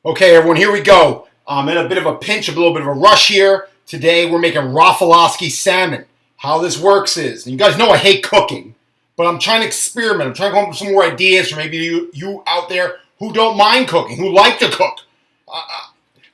Okay, everyone, here we go. I'm in a bit of a pinch, a little bit of a rush here. Today, we're making Rafalovsky Salmon. How this works is, and you guys know I hate cooking, but I'm trying to experiment. I'm trying to come up with some more ideas for maybe you out there who don't mind cooking, who like to cook.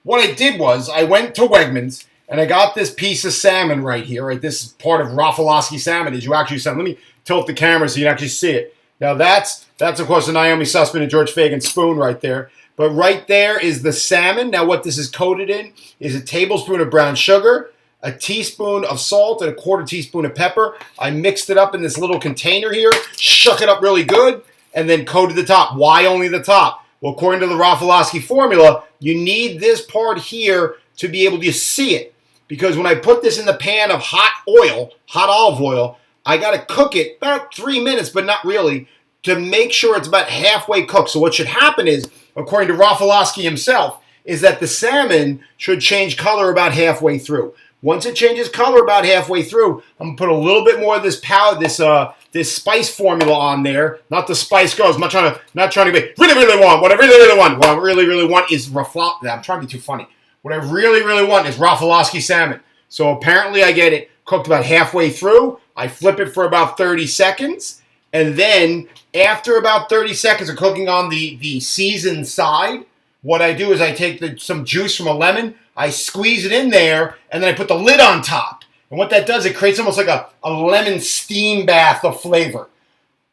What I did was I went to Wegmans and I got this piece of salmon right here. Right, this is part of Rafalovsky Salmon. As you actually said, let me tilt the camera so you can actually see it. Now that's of course the Naomi Sussman and George Fagan spoon right there. But right there is the salmon. Now what this is coated in is a tablespoon of brown sugar, a teaspoon of salt, and a quarter teaspoon of pepper. I mixed it up in this little container here, shook it up really good, and then coated the top. Why only the top? Well, according to the Rafalovsky formula, you need this part here to be able to see it. Because when I put this in the pan of hot oil, hot olive oil, I got to cook it about 3 minutes, but not really, to make sure it's about halfway cooked. So what should happen is, according to Rafalovsky himself, is that the salmon should change color about halfway through. Once it changes color about halfway through, I'm gonna put a little bit more of this powder, this spice formula on there. Not the Spice Girls. I'm not trying to be really want. What I really want is Rafalovsky. I'm trying to be too funny. What I really want is Rafalovsky salmon. So apparently I get it cooked about halfway through. I flip it for about 30 seconds. And then after about 30 seconds of cooking on the seasoned side, what I do is I take some juice from a lemon, I squeeze it in there, and then I put the lid on top. And what that does, it creates almost like a lemon steam bath of flavor.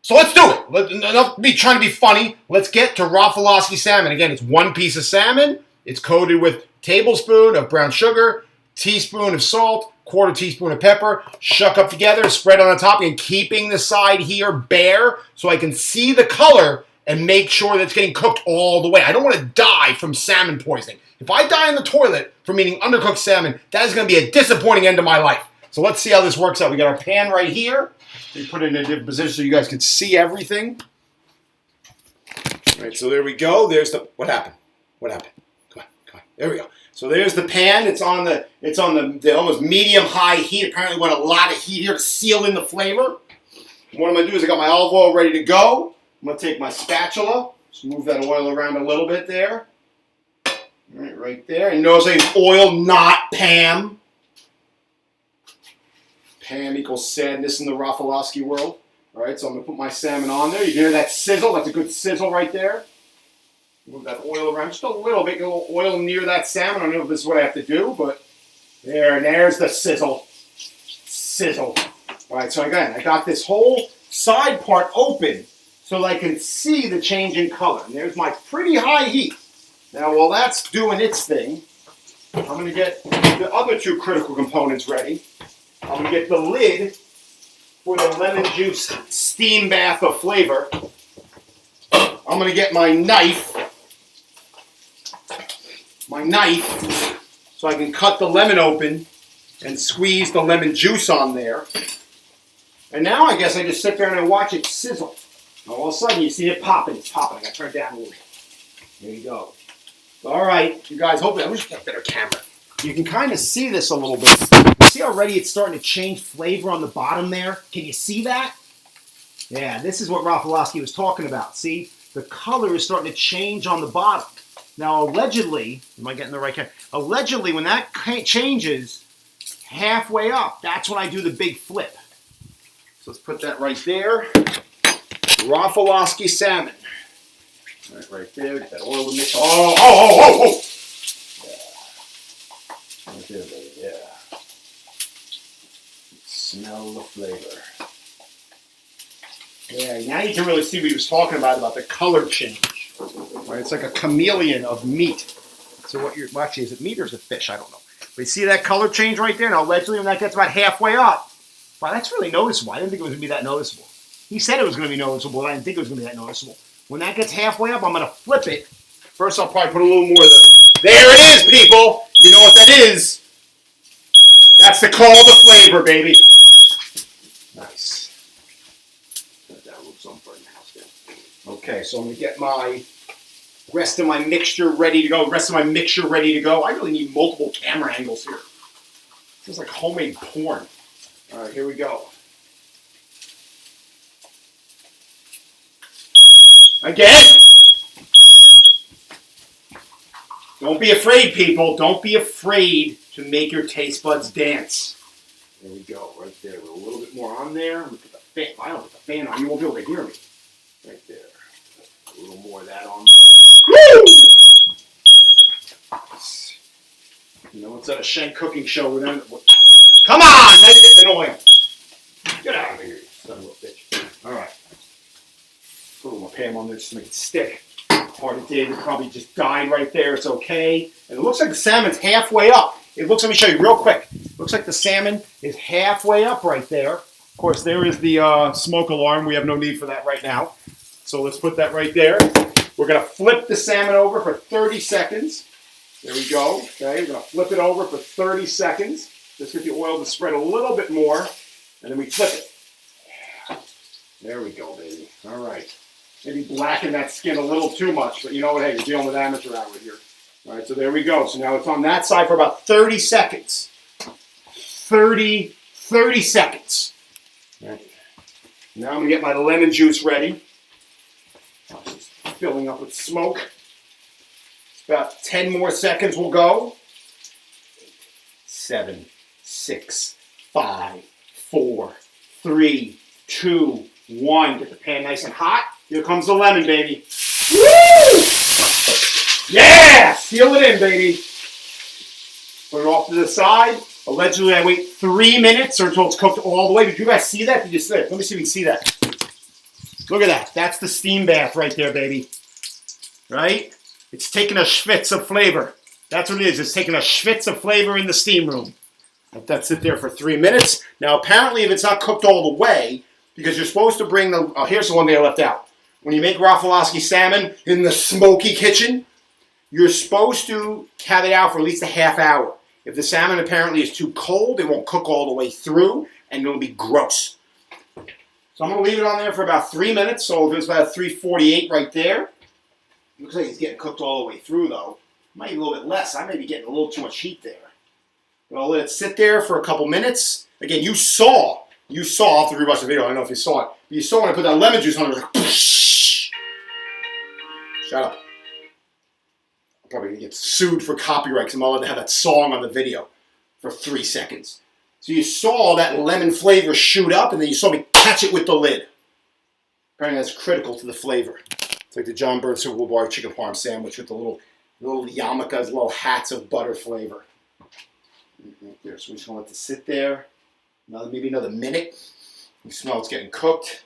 So let's do it. Enough me trying to be funny. Let's get to Rafalovsky salmon. Again, it's one piece of salmon. It's coated with tablespoon of brown sugar, teaspoon of salt, quarter teaspoon of pepper, shuck up together, spread on the top, and keeping the side here bare so I can see the color and make sure that it's getting cooked all the way. I don't want to die from salmon poisoning. If I die in the toilet from eating undercooked salmon, that is going to be a disappointing end to my life. So let's see how this works out. We got our pan right here. We put it in a different position so you guys can see everything. All right, so there we go. There's the, what happened? Come on. There we go. So there's the pan. It's on the almost medium-high heat. Apparently, we want a lot of heat here to seal in the flavor. And what I'm going to do is I got my olive oil ready to go. I'm going to take my spatula, just move that oil around a little bit there. All right there. And notice I use oil, not Pam. Pam equals sadness in the Rafalovsky world. All right, so I'm going to put my salmon on there. You hear that sizzle? That's a good sizzle right there. Move that oil around just a little bit. Get a little oil near that salmon. I don't know if this is what I have to do, but there's the sizzle. Sizzle. All right, so again, I got this whole side part open so I can see the change in color. And there's my pretty high heat. Now, while that's doing its thing, I'm going to get the other two critical components ready. I'm going to get the lid for the lemon juice steam bath of flavor. I'm going to get my knife so I can cut the lemon open and squeeze the lemon juice on there. And now I guess I just sit there and I watch it sizzle. Now all of a sudden you see it popping. It's popping. I got to turn it down a little bit. There you go. All right, you guys, hopefully, I wish I had a better camera. You can kind of see this a little bit. You see already it's starting to change flavor on the bottom there? Can you see that? Yeah, this is what Rafalovsky was talking about. See, the color is starting to change on the bottom. Now, allegedly, am I getting the right camera? Allegedly, when that changes halfway up, that's when I do the big flip. So let's put that right there. Rafalovsky salmon. All right there. Get that oil to mix. Oh! Yeah. Right there, baby. Yeah. Smell the flavor. Yeah, now you can really see what he was talking about the color change. Right, it's like a chameleon of meat. So what well, actually, is it meat or is it fish? I don't know. But you see that color change right there? Now, allegedly, when that gets about halfway up, wow, that's really noticeable. I didn't think it was going to be that noticeable. He said it was going to be noticeable, but I didn't think it was going to be that noticeable. When that gets halfway up, I'm going to flip it. First, I'll probably put a little more of the... There it is, people! You know what that is? That's the call to flavor, baby. Nice. Put that a little something for the house there. Okay, so I'm going to get my rest of my mixture ready to go. I really need multiple camera angles here. Feels like homemade porn. All right, here we go. Again. Don't be afraid, people. Don't be afraid to make your taste buds dance. There we go, right there. With a little bit more on there. Put the fan. If I don't put the fan on, you won't be able to hear me. Right there. A little more of that on there. Woo! You know, it's at a Shank cooking show. Come on! Now you're getting an oil. Get out of here, you son of a bitch. All right. Put a little more Pam on there just to make it stick. Part of David probably just died right there. It's okay. And it looks like the salmon's halfway up. It looks, let me show you real quick. Looks like the salmon is halfway up right there. Of course, there is the smoke alarm. We have no need for that right now. So let's put that right there. We're going to flip the salmon over for 30 seconds. There we go. Okay, we're going to flip it over for 30 seconds. Just get the oil to spread a little bit more. And then we flip it. There we go, baby. All right. Maybe blacken that skin a little too much, but you know what? Hey, you're dealing with amateur hour here. All right, so there we go. So now it's on that side for about 30 seconds. 30 seconds. All right. Now I'm going to get my lemon juice ready. Just filling up with smoke. It's about 10 more seconds will go. 7, 6, 5, 4, 3, 2, 1. Get the pan nice and hot. Here comes the lemon, baby. Woo! Yeah! Seal it in, baby. Put it off to the side. Allegedly, I wait 3 minutes or until it's cooked all the way. Did you guys see that? Did you see it? Let me see if you can see that. Look at that. That's the steam bath right there, baby. Right? It's taking a schwitz of flavor. That's what it is. It's taking a schwitz of flavor in the steam room. Let that sit there for 3 minutes. Now, apparently, if it's not cooked all the way, because you're supposed to bring the... Oh, here's the one thing I left out. When you make Rafalovsky salmon in the smoky kitchen, you're supposed to have it out for at least a half hour. If the salmon apparently is too cold, it won't cook all the way through, and it'll be gross. So I'm going to leave it on there for about 3 minutes. So it's about 3:48 right there. Looks like it's getting cooked all the way through, though. Might be a little bit less. I may be getting a little too much heat there. But I'll let it sit there for a couple minutes. Again, you saw, I'll have to rewatch the video, I don't know if you saw it, but you saw when I put that lemon juice on it, it was like, shut up. I'm probably going to get sued for copyright because I'm allowed to have that song on the video for 3 seconds. So you saw that lemon flavor shoot up, and then you saw me catch it with the lid. Apparently that's critical to the flavor. It's like the John Burns Super Bowl bar chicken parm sandwich with the little yarmulkes, little hats of butter flavor. Right there. So we're just going to let it sit there. Maybe another minute. You smell it's getting cooked.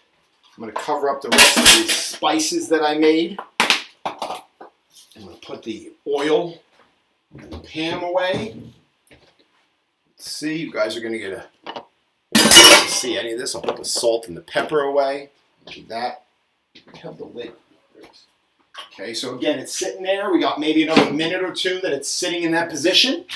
I'm going to cover up the rest of these spices that I made. I'm going to put the oil and the Pam away. Let's see, you guys are going to get a... see any of this. I'll put the salt and the pepper away. Do that. I have the lid. Okay, so again, it's sitting there. We got maybe another minute or two that it's sitting in that position.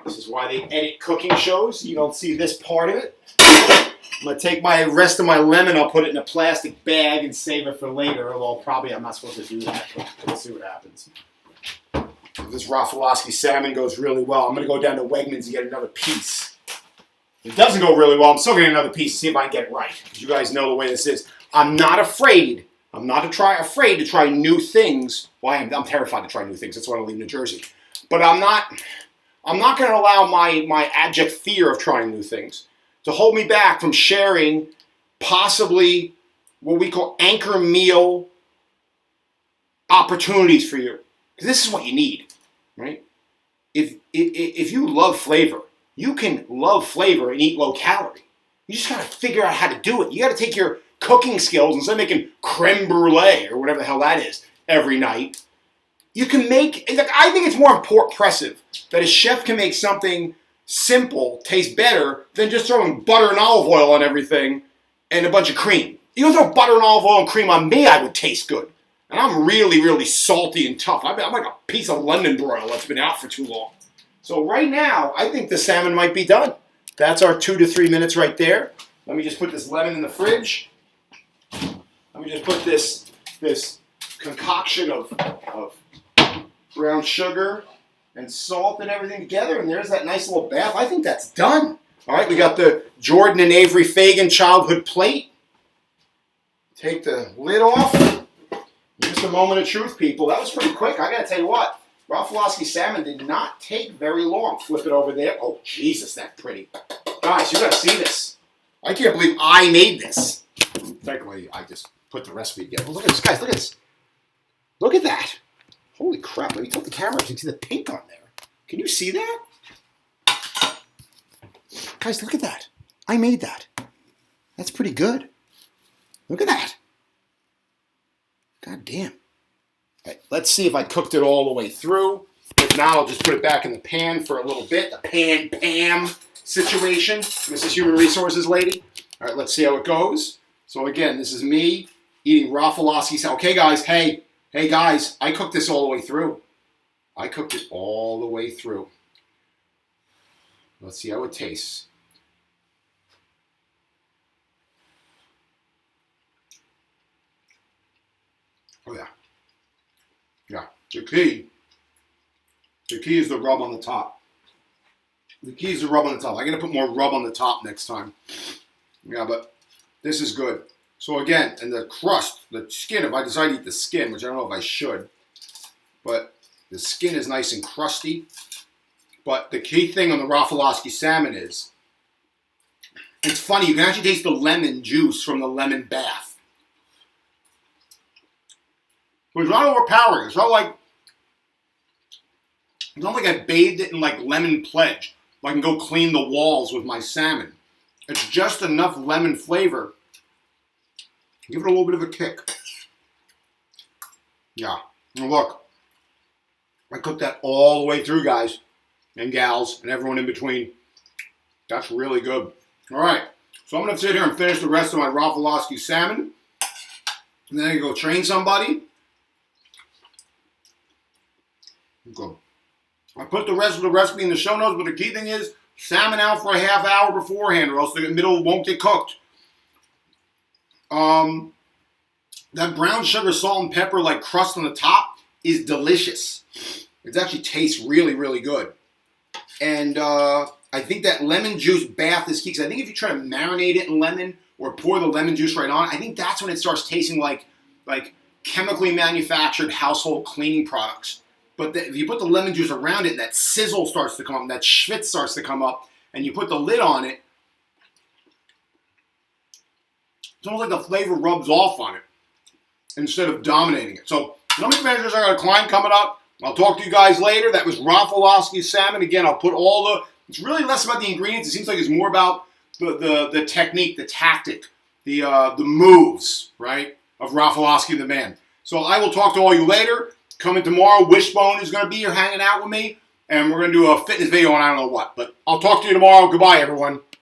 This is why they edit cooking shows. You don't see this part of it. I'm going to take my rest of my lemon. I'll put it in a plastic bag and save it for later. Although probably I'm not supposed to do that. But let's see what happens. If this Rafalovsky salmon goes really well, I'm going to go down to Wegmans and get another piece. If it doesn't go really well, I'm still getting another piece to see if I can get it right. Because you guys know the way this is. I'm not afraid. I'm not afraid to try new things. Well, I'm terrified to try new things. That's why I leave New Jersey. But I'm not going to allow my abject fear of trying new things to hold me back from sharing possibly what we call anchor meal opportunities for you. Because this is what you need, right? If you love flavor, you can love flavor and eat low calorie. You just got to figure out how to do it. You got to take your cooking skills, instead of making creme brulee or whatever the hell that is every night, you can make, I think it's more impressive that a chef can make something simple taste better than just throwing butter and olive oil on everything and a bunch of cream. You don't throw butter and olive oil and cream on me, I would taste good. And I'm really, really salty and tough. I'm like a piece of London broil that's been out for too long. So right now, I think the salmon might be done. That's our 2 to 3 minutes right there. Let me just put this lemon in the fridge. Let me just put this concoction of brown sugar and salt and everything together, and there's that nice little bath. I think that's done. All right, we got the Jordan and Avery Fagan childhood plate. Take the lid off. Just a moment of truth, people. That was pretty quick. I got to tell you what. Rafalovsky Salmon did not take very long. Flip it over there. Oh, Jesus, that's pretty. Guys, you gotta see this. I can't believe I made this. Technically, I just put the recipe together. Look at this, guys. Look at this. Look at that. Holy crap. Let me tilt the camera so you can see the pink on there. Can you see that? Guys, look at that. I made that. That's pretty good. Look at that. God damn. Right, let's see if I cooked it all the way through. If not, I'll just put it back in the pan for a little bit. The pan-pam situation. This is Human Resources lady. All right, let's see how it goes. So again, this is me eating Rafalovsky Salmon. Okay, guys, hey guys, I cooked this all the way through. I cooked it all the way through. Let's see how it tastes. Oh yeah. Yeah. The key is the rub on the top. The key is the rub on the top. I'm going to put more rub on the top next time. Yeah, but this is good. So again, and the crust, the skin, if I decide to eat the skin, which I don't know if I should, but the skin is nice and crusty. But the key thing on the Rafalovsky Salmon is, it's funny, you can actually taste the lemon juice from the lemon bath. It's not overpowering. It's not like I bathed it in like lemon pledge. I can go clean the walls with my salmon. It's just enough lemon flavor. Give it a little bit of a kick. Yeah. And look, I cooked that all the way through, guys and gals and everyone in between. That's really good. All right. So I'm going to sit here and finish the rest of my Rafalovsky Salmon. And then I can go train somebody. Good. I put the rest of the recipe in the show notes, but the key thing is salmon out for a half hour beforehand, or else the middle won't get cooked. That brown sugar, salt, and pepper like crust on the top is delicious. It actually tastes really, really good. And I think that lemon juice bath is key, because I think if you try to marinate it in lemon or pour the lemon juice right on, I think that's when it starts tasting like chemically manufactured household cleaning products. But if you put the lemon juice around it, that sizzle starts to come up, that schwitz starts to come up, and you put the lid on it, it's almost like the flavor rubs off on it instead of dominating it. So, let me finish. I got a client coming up. I'll talk to you guys later. That was Rafalovsky Salmon. Again, I'll put all the, it's really less about the ingredients. It seems like it's more about the technique, the tactic, the moves, right, of Rafalovsky the man. So I will talk to all you later. Coming tomorrow, Wishbone is going to be here hanging out with me, and we're going to do a fitness video on I don't know what. But I'll talk to you tomorrow. Goodbye, everyone.